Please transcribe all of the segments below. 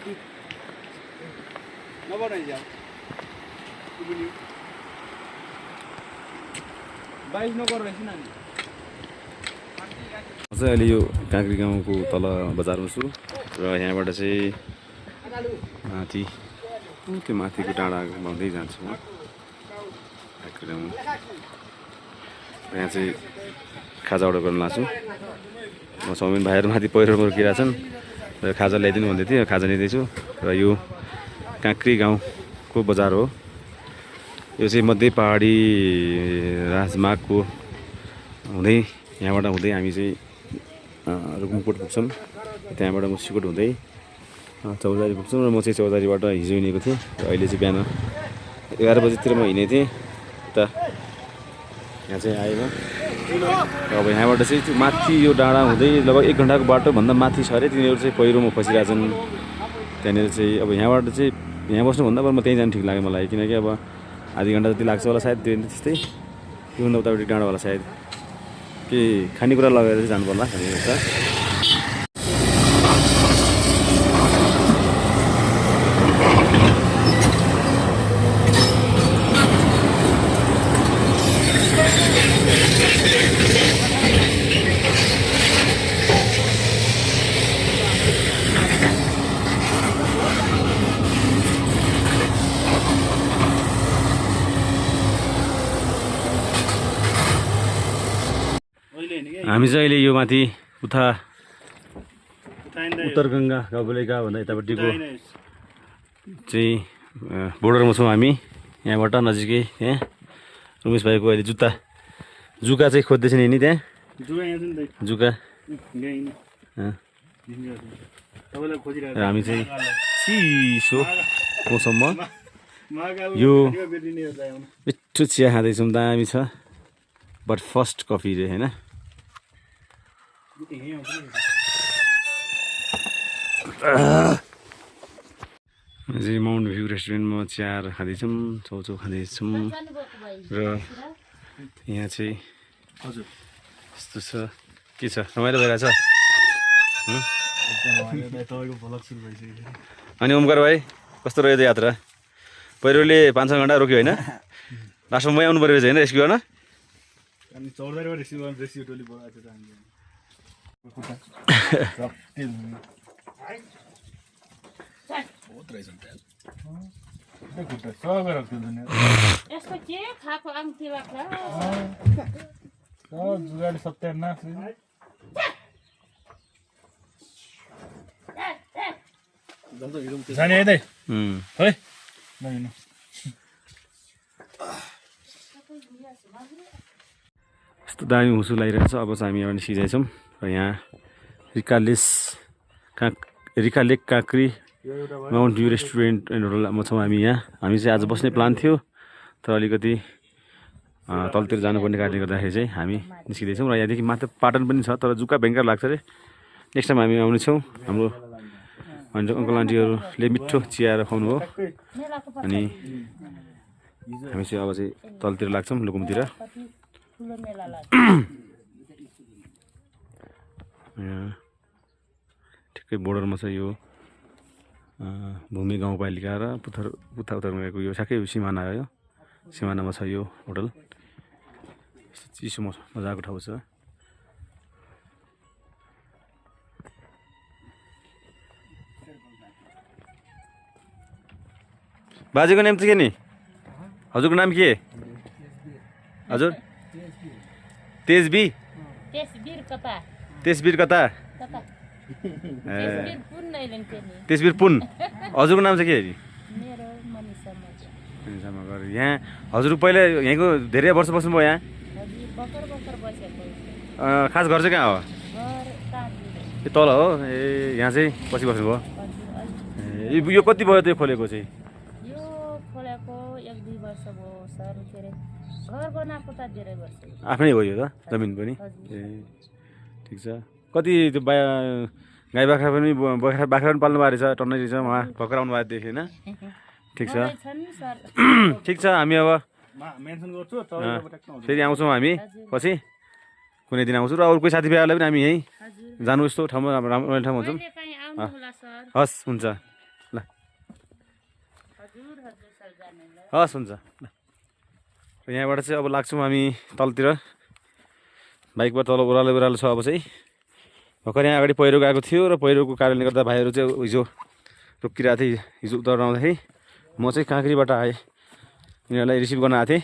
अहिले यो काँक्री गाउँको तल बजारमा छु र यहाँबाट चाहिँ माथि त्यो माथिको डाँडा घुमाउँदै जान्छु म। यहाँ चाहिँ खाजा अर्डर गर्न लाग्छु। म सौमिन भाइहरू माथि पहिरो रोकिरहेछन् र खाजा ल्याइदिनु भन्दै थिएँ, खाजा ल्याइदिँदैछु। र यो काँक्री गाउँको बजार हो। यो चाहिँ मध्य पहाडी राजमार्गको हुँदै यहाँबाट हुँदै हामी चाहिँ रुकुमकोट पुग्छौँ। त्यहाँबाट मुसिकोट हुँदै चौधारी पुग्छौँ र म चाहिँ चौधारीबाट हिजो हिँडेको थिएँ र अहिले चाहिँ बिहान 11 बजीतिर म हिँडेको थिएँ। उता यहाँ चाहिँ आएँ म। अब यहाँबाट चाहिँ त्यो माथि यो डाँडा हुँदै लगभग 1 घन्टाको बाटोभन्दा माथि छ अरे। तिनीहरू चाहिँ पहिरोमा फसिरहेछन्। त्यहाँनिर चाहिँ अब यहाँबाट चाहिँ यहाँ बस्नुभन्दा पर म त्यहीँ जानु ठिक लाग्यो मलाई, किनकि अब आधी घन्टा जति लाग्छ होला सायद, त्यो त्यस्तै। त्योभन्दा उतापट्टि डाँडा होला सायद। के खानेकुरा लगेर चाहिँ जानु पर्ला खानेकुरा। हामी चाहिँ अहिले यो माथि उत्तर गङ्गा गाउँपालिका भन्दा यतापट्टिको चाहिँ बोर्डरमा छौँ हामी। यहाँबाट नजिकै त्यहाँ रमेश भाइको अहिले जुका चाहिँ खोज्दैछ नि त्यहाँ जुका। हामी चाहिँ चिसो मौसममा यो मिठो चिया खाँदैछौँ, दामी छ। बट फर्स्ट कफी रे होइन। चाहिँ माउन्ट भ्यू रेस्टुरेन्टमा चिया खाँदैछौँ, चौचौ खाँदैछौँ। र यहाँ चाहिँ हजुर यस्तो छ, के छ, रमाइलो भइरहेछ। अनि ओमकार भाइ कस्तो रह्यो त यात्रा? पहिरोले 5-6 घन्टा रोक्यो होइन? लास्टमा मै आउनु पऱ्यो होइन रेस्क्यु गर्न? चौधारीबाट रेस्क्यु टोली बोलाएको थियो यस्तो दामी हुसु लागिरहेछ। अब चाहिँ हामी यहाँ निस्किँदैछौँ र यहाँ Rica lake Kankri Mount view restaurant and होटलमा छौँ हामी। हामी चाहिँ आज बस्ने प्लान थियो, तर अलिकति तलतिर जानुपर्ने कारणले गर्दाखेरि चाहिँ हामी निस्किँदैछौँ। र यहाँदेखि मात्र पाटन पनि छ, तर जुका भयङ्कर लाग्छ अरे। नेक्स्ट टाइम हामी आउनेछौँ। हाम्रो अङ्कल आन्टीहरूले मिठो चियाएर खुवाउनु हो। अनि हामी चाहिँ अब चाहिँ तलतिर लाग्छौँ, लुकुमतिर। ठिकै बोर्डरमा छ यो भूमि गाउँपालिका र पुत्थर यो ठ्याक्कै सिमाना हो। यो सिमानामा छ यो होटल। चिसो मजाको ठाउँ छ। बाजेको नाम चाहिँ के नि? हजुरको नाम के? हजुर तेजवीर कता? तेजवीर पुन। हजुरको नाम चाहिँ के? यहाँ हजुर पहिला यहीँको धेरै वर्ष बस्नुभयो यहाँ? खास घर चाहिँ कहाँ हो? यो तल हो। ए यहाँ चाहिँ पछि बस्नुभयो। यो कति भयो त्यो खोलेको चाहिँ? आफ्नै हो यो त जमिन पनि? ए ठिक छ। कति त्यो गाई बाख्रा पनि बाख्रा पनि पाल्नु भएको रहेछ, टन्नै रहेछ उहाँ भर्खर आउनु भएको देखेँ होइन? ठिक छ ठिक छ। हामी अब फेरि आउँछौँ हामी पछि कुनै दिन आउँछौँ। र अरू कोही साथीभाइहरूलाई पनि हामी यहीँ जानु यस्तो ठाउँमा राम्रो ठाउँ हुन्छौँ। हस् हुन्छ। हस् हुन्छ। यहाँबाट चाहिँ अब लाग्छौँ हामी तलतिर, बाइकबाट तल ओह्रालो छ। अब चाहिँ भर्खर यहाँ अगाडि पहिरो गएको थियो र पहिरोको कारणले गर्दा भाइहरू चाहिँ हिजो रोकिरहेको थिएँ। हिजो उत्तर आउँदाखेरि म चाहिँ काँक्रीबाट आएँ, यिनीहरूलाई रिसिभ गर्न आएको थिएँ,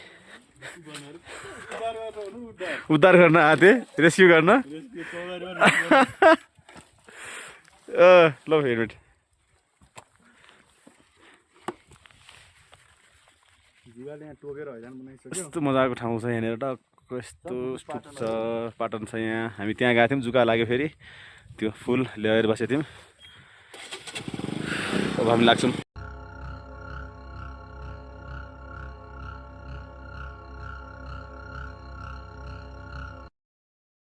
उद्धार गर्न आएको थिएँ, रेस्क्यु गर्न। ल हेलमेट यस्तो मजाको ठाउँ छ यहाँनिर, टक्क यस्तो स्पुट छ, पाटन छ यहाँ। हामी त्यहाँ गएको थियौँ, जुका लाग्यो, फेरि त्यो फुल ल्याएर बसेको थियौँ। अब हामी लाग्छौँ